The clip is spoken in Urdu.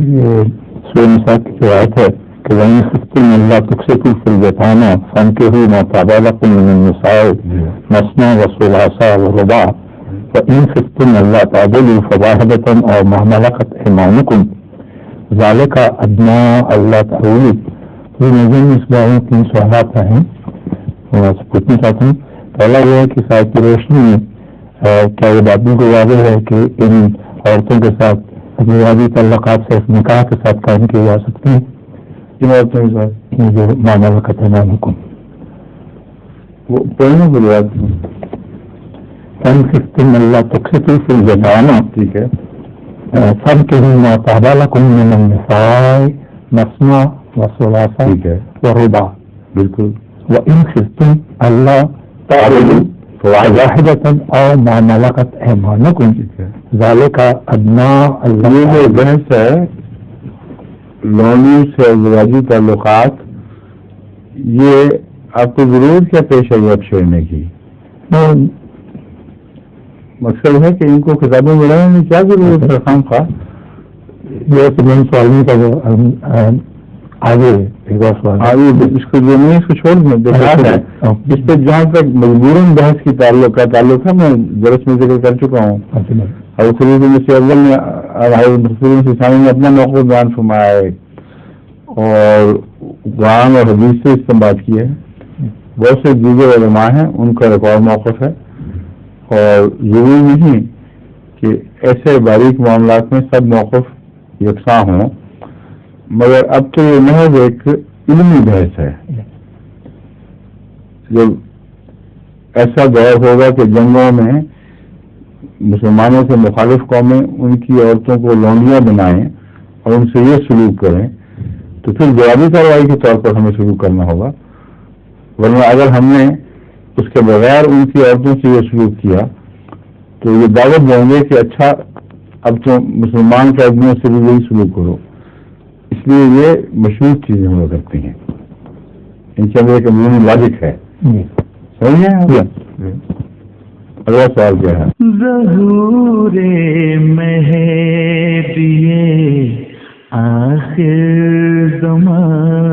یہ سورہ نساء کی جو آیت ہے کہ وَإِنْ خِفْتُمْ أَلَّا تُقْسِطُوا فِي الْيَتَامَىٰ فَانكِحُوا مَا طَابَ لَكُم مِّنَ النِّسَاءِ مَثْنَىٰ وَثُلَاثَ وَرُبَاعَ وَإِنْ خِفْتُمْ أَلَّا تَعْدِلُوا فَوَاحِدَةً أَوْ مَا مَلَكَتْ أَيْمَانُكُمْ ذَلِكَ أَدْنَىٰ أَلَّا تَعُولُوا. یہ نظر میں اس بارے میں 3 سوالات ہیں، میں آپ سے پوچھنا چاہتا ہوں. پہلا یہ ہے کہ صاحب کی روشنی میں کیا یہ بات بھی واضح ہے کہ ان عورتوں کے ساتھ ازواجی تعلقات صرف نکاح کے ساتھ قائم کی جا سکتی ہیں؟ ان عورتوں کے ساتھ یہ جو ما ملکت ایمانکم وہ پڑھنے کی بات ان خفتم الا تقسطوا فی اليتامى، ٹھیک ہے، فانكحوا ما طاب لكم من النساء مثنى وثلاث ورباع، بالکل. وان خفتم الا تعدلوا فواحدة او ما ملكت ایمانکم ذالک ادنیٰ. یہ جو بحث ہے لونی سے ازواجی تعلقات، یہ آپ کو ضرورت کیا پیش آئی اب چھیڑنے کی؟ مقصد ہے کہ ان کو کتابیں بڑھانے میں کیا ضرورت ہے خام خواہ؟ یہ تمہیں سوال نہیں تھا وہ آگے ایک اور سوال آگے اس کو جو نہیں اس کو چھوڑ دیں. اس پہ جہاں تک مجبوراً بحث کی تعلق ہے میں درس میں ذکر کر چکا ہوں. حضرت مسیح اول نے نے اپنا موقف بیان فرمایا ہے اور قرآن اور حدیث سے استنباط کیا ہے. بہت سے دیگر علماء ہیں ان کا ایک اور موقف ہے، اور ضروری نہیں کہ ایسے باریک معاملات میں سب موقف یکساں ہوں، مگر اب تو یہ محض ایک علمی بحث ہے. جب ایسا دور ہوگا کہ جنگوں میں مسلمانوں سے مخالف قومیں ان کی عورتوں کو لونڈیاں بنائیں اور ان سے یہ سلوک کریں تو پھر جوابی کارروائی کے طور پر ہمیں سلوک کرنا ہوگا. ورنہ اگر ہم نے اس کے بغیر ان کی عورتوں سے یہ سلوک کیا تو یہ دعوت دیں گے کہ اچھا اب تو مسلمان قیدیوں سے بھی یہی سلوک کرو. اس لیے یہ مشہور چیزیں ہوا کرتی ہیں، ان کے اندر ایک عمومی لاجک ہے. سمجھے؟ اگلا سوال کیا ہے؟ ظہور مہدی آخر زمان